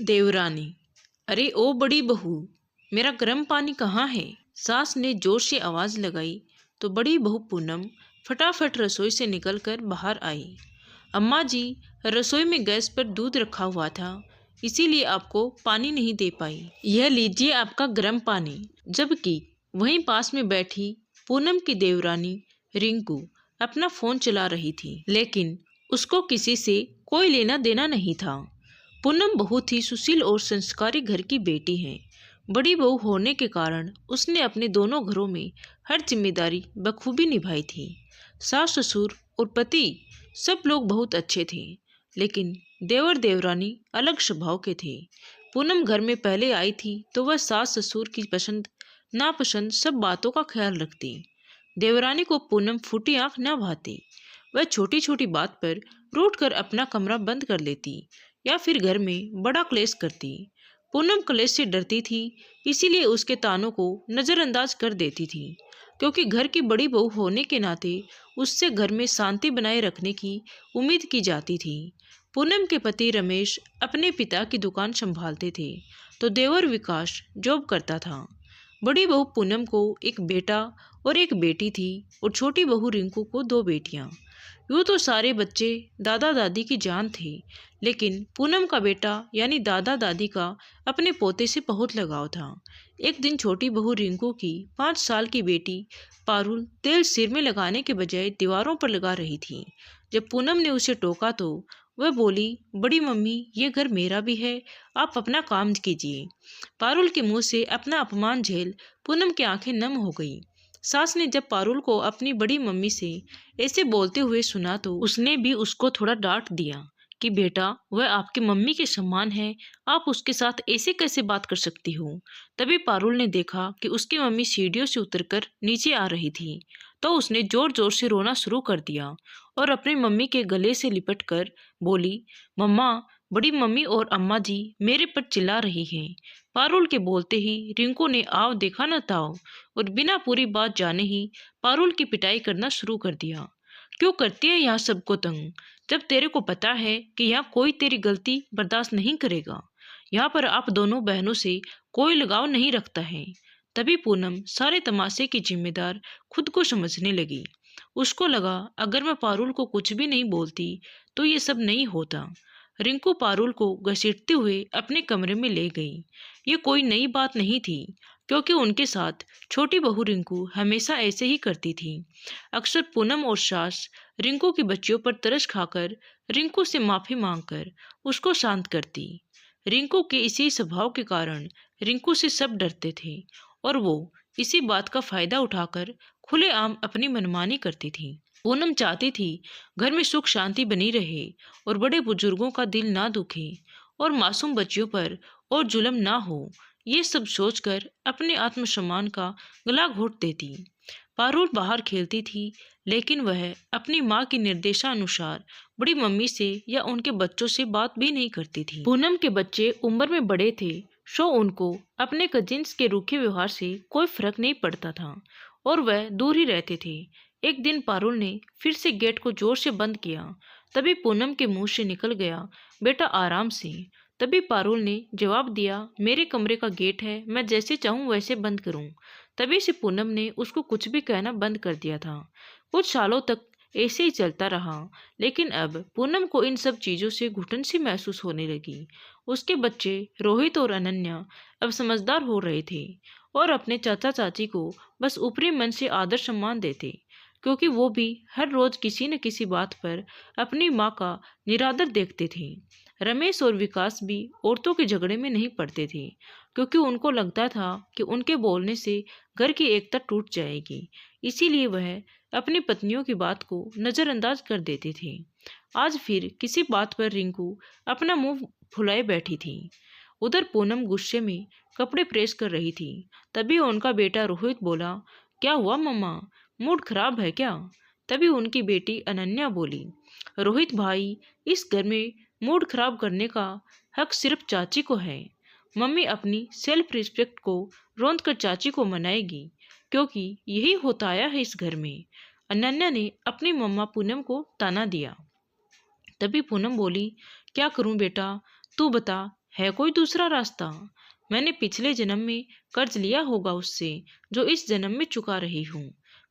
देवरानी। अरे ओ बड़ी बहू, मेरा गर्म पानी कहाँ है? सास ने जोर से आवाज लगाई तो बड़ी बहू पूनम फटाफट रसोई से निकलकर बाहर आई। अम्मा जी, रसोई में गैस पर दूध रखा हुआ था, इसीलिए आपको पानी नहीं दे पाई। यह लीजिए आपका गर्म पानी। जबकि वहीं पास में बैठी पूनम की देवरानी रिंकू अपना फोन चला रही थी, लेकिन उसको किसी से कोई लेना देना नहीं था। पूनम बहुत ही सुशील और संस्कारी घर की बेटी है। बड़ी बहू होने के कारण उसने अपने दोनों घरों में हर जिम्मेदारी बखूबी निभाई थी। सास ससुर और पति सब लोग बहुत अच्छे थे, लेकिन देवर देवरानी अलग स्वभाव के थे। पूनम घर में पहले आई थी तो वह सास ससुर की पसंद नापसंद सब बातों का ख्याल रखती। देवरानी को पूनम फूटी आंख न भाती। वह छोटी छोटी बात पर रूठ कर अपना कमरा बंद कर लेती या फिर घर में बड़ा क्लेश करती। पूनम क्लेश से डरती थी, इसीलिए उसके तानों को नज़रअंदाज कर देती थी, क्योंकि घर की बड़ी बहू होने के नाते उससे घर में शांति बनाए रखने की उम्मीद की जाती थी। पूनम के पति रमेश अपने पिता की दुकान संभालते थे, तो देवर विकास जॉब करता था। बड़ी बहू पूनम को एक बेटा और एक बेटी थी और छोटी बहू रिंकू को दो बेटियां। यूँ तो सारे बच्चे दादा दादी की जान थे, लेकिन पूनम का बेटा यानी दादा दादी का अपने पोते से बहुत लगाव था। एक दिन छोटी बहू रिंकू की 5 साल की बेटी पारुल तेल सिर में लगाने के बजाय दीवारों पर लगा रही थी। जब पूनम ने उसे टोका तो वह बोली, बड़ी मम्मी, ये घर मेरा भी है, आप अपना काम कीजिए। पारुल के मुंह से अपना अपमान झेल पूनम की आंखें नम हो गई। सास ने जब पारुल को अपनी बड़ी मम्मी से ऐसे बोलते हुए सुना तो उसने भी उसको थोड़ा डांट दिया कि बेटा, वह आपकी मम्मी के समान है, आप उसके साथ ऐसे कैसे बात कर सकती हो। तभी पारुल ने देखा कि उसकी मम्मी सीढ़ियों से उतरकर नीचे आ रही थी, तो उसने जोर जोर से रोना शुरू कर दिया और अपनी मम्मी के गले से लिपट कर बोली, मम्मा, बड़ी मम्मी और अम्मा जी मेरे पर चिल्ला रही हैं। पारुल के बोलते ही रिंकू ने आव देखा न ताव और बिना पूरी बात जाने ही पारुल की पिटाई करना शुरू कर दिया। क्यों करती है यहाँ सबको तंग, जब तेरे को पता है कि यहाँ कोई तेरी गलती बर्दाश्त नहीं करेगा। यहाँ पर आप दोनों बहनों से कोई लगाव नहीं रखता है। तभी पूनम सारे तमाशे की जिम्मेदार खुद को समझने लगी। उसको लगा अगर मैं पारुल को कुछ भी नहीं बोलती तो ये सब नहीं होता। रिंकू पारुल को घसीटते हुए अपने कमरे में ले गई। ये कोई नई बात नहीं थी, क्योंकि उनके साथ छोटी बहू रिंकू हमेशा ऐसे ही करती थी। अक्सर पूनम और सास रिंकू की बच्चियों पर तरस खाकर रिंकू से माफी मांगकर उसको शांत करती। रिंकू के इसी स्वभाव के कारण रिंकू से सब डरते थे और वो इसी बात का फायदा उठाकर खुलेआम अपनी मनमानी करती थी। पूनम चाहती थी घर में सुख शांति बनी रहे और बड़े बुजुर्गों का दिल ना दुखे और मासूम बच्चियों पर और जुल्म ना हो। ये सब सोचकर अपने आत्मसम्मान का गला घोट देती। पारुल बाहर खेलती थी, लेकिन वह अपनी माँ के निर्देशानुसार बड़ी मम्मी से या उनके बच्चों से बात भी नहीं करती थी। पूनम के बच्चे उम्र में बड़े थे, सो उनको अपने कजिन्स के रूखे व्यवहार से कोई फर्क नहीं पड़ता था और वह दूर ही रहते थे। एक दिन पारुल ने फिर से गेट को जोर से बंद किया। तभी पूनम के मुंह से निकल गया, बेटा आराम से। तभी पारुल ने जवाब दिया, मेरे कमरे का गेट है, मैं जैसे चाहूँ वैसे बंद करूँ। तभी से पूनम ने उसको कुछ भी कहना बंद कर दिया था। कुछ सालों तक ऐसे ही चलता रहा, लेकिन अब पूनम को इन सब चीज़ों से घुटन सी महसूस होने लगी। उसके बच्चे रोहित और अनन्या अब समझदार हो रहे थे और अपने चाचा चाची को बस ऊपरी मन से आदर सम्मान देते, क्योंकि वो भी हर रोज किसी न किसी बात पर अपनी माँ का निरादर देखते थे। रमेश और विकास भी औरतों के झगड़े में नहीं पड़ते थे, क्योंकि उनको लगता था कि उनके बोलने से घर की एकता टूट जाएगी। इसीलिए वह अपनी पत्नियों की बात को नज़रअंदाज कर देते थे। आज फिर किसी बात पर रिंकू अपना मुंह फुलाए बैठी थी। उधर पूनम गुस्से में कपड़े प्रेस कर रही थी। तभी उनका बेटा रोहित बोला, क्या हुआ मम्मा, मूड खराब है क्या? तभी उनकी बेटी अनन्या बोली, रोहित भाई, इस घर में मूड खराब करने का हक सिर्फ चाची को है। मम्मी अपनी सेल्फ रिस्पेक्ट को रौंद कर चाची को मनाएगी, क्योंकि यही होता आया है इस घर में। अनन्या ने अपनी मम्मा पूनम को ताना दिया। तभी पूनम बोली, क्या करूं बेटा, तू बता, है कोई दूसरा रास्ता? मैंने पिछले जन्म में कर्ज लिया होगा उससे, जो इस जन्म में चुका रही हूँ।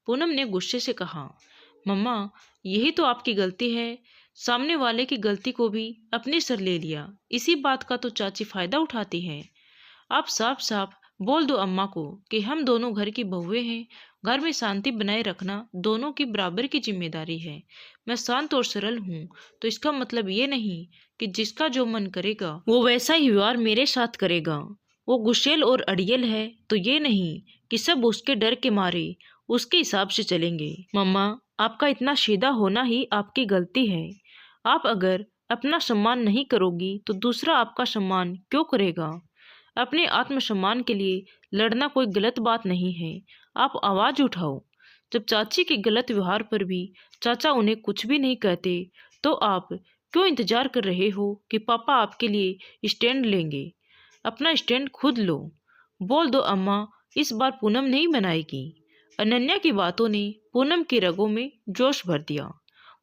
पूनम ने गुस्से से कहा। मम्मा, यही तो आपकी गलती है। सामने वाले की गलती को भी अपने सर ले लिया। इसी बात का तो चाची फायदा उठाती है। आप साफ साफ बोल दो अम्मा को कि हम दोनों घर की बहुएं हैं। घर में शांति बनाए रखना दोनों की बराबर की जिम्मेदारी है। मैं शांत और सरल हूँ, तो इसका मतलब ये नहीं कि जिसका जो मन करेगा वो वैसा ही व्यवहार मेरे साथ करेगा। वो गुस्सेल और अड़ियल है, तो ये नहीं कि सब उसके डर के मारे उसके हिसाब से चलेंगे। मम्मा, आपका इतना सीधा होना ही आपकी गलती है। आप अगर अपना सम्मान नहीं करोगी तो दूसरा आपका सम्मान क्यों करेगा? अपने आत्मसम्मान के लिए लड़ना कोई गलत बात नहीं है। आप आवाज उठाओ। जब चाची के गलत व्यवहार पर भी चाचा उन्हें कुछ भी नहीं कहते, तो आप क्यों इंतजार कर रहे हो कि पापा आपके लिए स्टैंड लेंगे? अपना स्टैंड खुद लो। बोल दो अम्मा, इस बार पूनम नहीं बनाएगी। अनन्या की बातों ने पूनम की रगों में जोश भर दिया।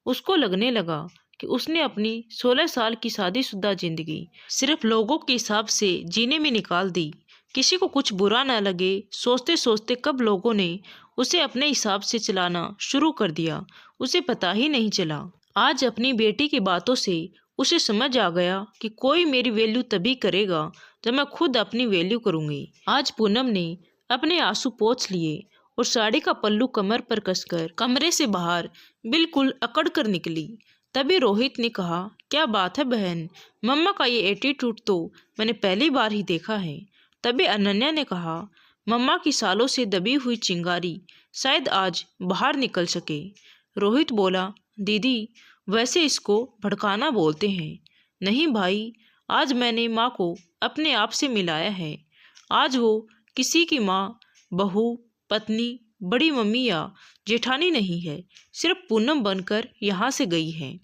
उसको लगने लगा कि उसने अपनी 16 साल की शादीशुदा जिंदगी सिर्फ लोगों के हिसाब से जीने में निकाल दी। किसी को कुछ बुरा न लगे, सोचते सोचते कब लोगों ने उसे अपने हिसाब से चलाना शुरू कर दिया, उसे पता ही नहीं चला। आज अपनी बेटी की बातों से उसे समझ आ गया कि कोई मेरी वैल्यू तभी करेगा जब मैं खुद अपनी वैल्यू करूंगी। आज पूनम ने अपने आंसू पोंछ लिए और साड़ी का पल्लू कमर पर कसकर कमरे से बाहर बिल्कुल अकड़ कर निकली। तभी रोहित ने कहा, क्या बात है बहन, मम्मा का ये एटीट्यूड तो मैंने पहली बार ही देखा है। तभी अनन्या ने कहा, मम्मा की सालों से दबी हुई चिंगारी शायद आज बाहर निकल सके। रोहित बोला, दीदी, वैसे इसको भड़काना बोलते हैं। नहीं भाई, आज मैंने माँ को अपने आप से मिलाया है। आज वो किसी की माँ, बहू, पत्नी, बड़ी मम्मी या जेठानी नहीं है, सिर्फ पूनम बनकर यहाँ से गई है।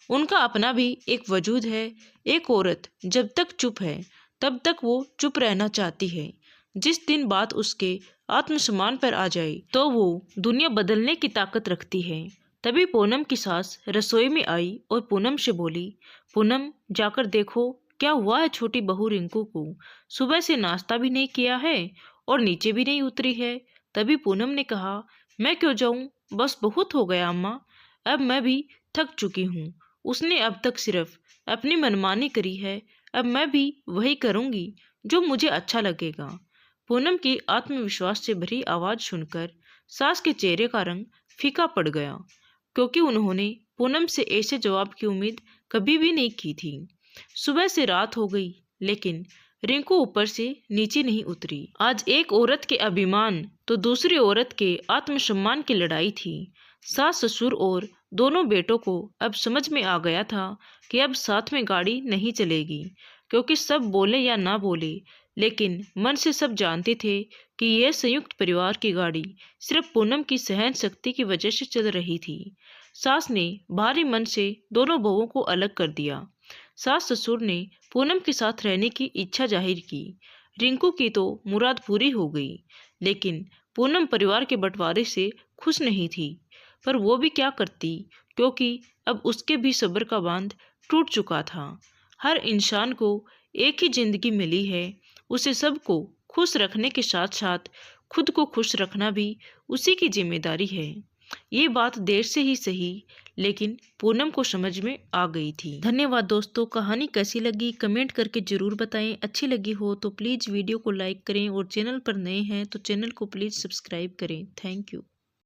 उनका अपना भी एक वजूद है। एक औरत जब तक चुप है तब तक वो चुप रहना चाहती है। जिस दिन बात उसके आत्मसम्मान पर आ जाए तो वो दुनिया बदलने की ताकत रखती है। तभी पूनम की सास रसोई में आई और पूनम से बोली, पूनम, जाकर देखो क्या हुआ है छोटी बहू रिंकू को। सुबह से नाश्ता भी नहीं किया है और नीचे भी नहीं उतरी है। तभी पूनम ने कहा, मैं क्यों जाऊं, बस बहुत हो गया अम्मा, अब मैं भी थक चुकी हूँ। उसने अब तक सिर्फ अपनी मनमानी करी है, अब मैं भी वही करूँगी जो मुझे अच्छा लगेगा। पूनम की आत्मविश्वास से भरी आवाज़ सुनकर सास के चेहरे का रंग फीका पड़ गया, क्योंकि उन्होंने पूनम से ऐसे जवाब की उम्मीद कभी भी नहीं की थी। सुबह से रात हो गई, लेकिन रिंकू ऊपर से नीचे नहीं उतरी। आज एक औरत के अभिमान तो दूसरी औरत के आत्मसम्मान की लड़ाई थी। सास ससुर और दोनों बेटों को अब समझ में आ गया था कि अब साथ में गाड़ी नहीं चलेगी, क्योंकि सब बोले या ना बोले, लेकिन मन से सब जानते थे कि यह संयुक्त परिवार की गाड़ी सिर्फ पूनम की सहन शक्ति की वजह से चल रही थी। सास ने भारी मन से दोनों बहुओं को अलग कर दिया। सास ससुर ने पूनम के साथ रहने की इच्छा जाहिर की। रिंकू की तो मुराद पूरी हो गई, लेकिन पूनम परिवार के बंटवारे से खुश नहीं थी। पर वो भी क्या करती, क्योंकि अब उसके भी सब्र का बांध टूट चुका था। हर इंसान को एक ही जिंदगी मिली है, उसे सबको खुश रखने के साथ साथ खुद को खुश रखना भी उसी की जिम्मेदारी है। ये बात देर से ही सही, लेकिन पूनम को समझ में आ गई थी। धन्यवाद दोस्तों। कहानी कैसी लगी कमेंट करके जरूर बताएं। अच्छी लगी हो तो प्लीज़ वीडियो को लाइक करें और चैनल पर नए हैं तो चैनल को प्लीज़ सब्सक्राइब करें। Thank you.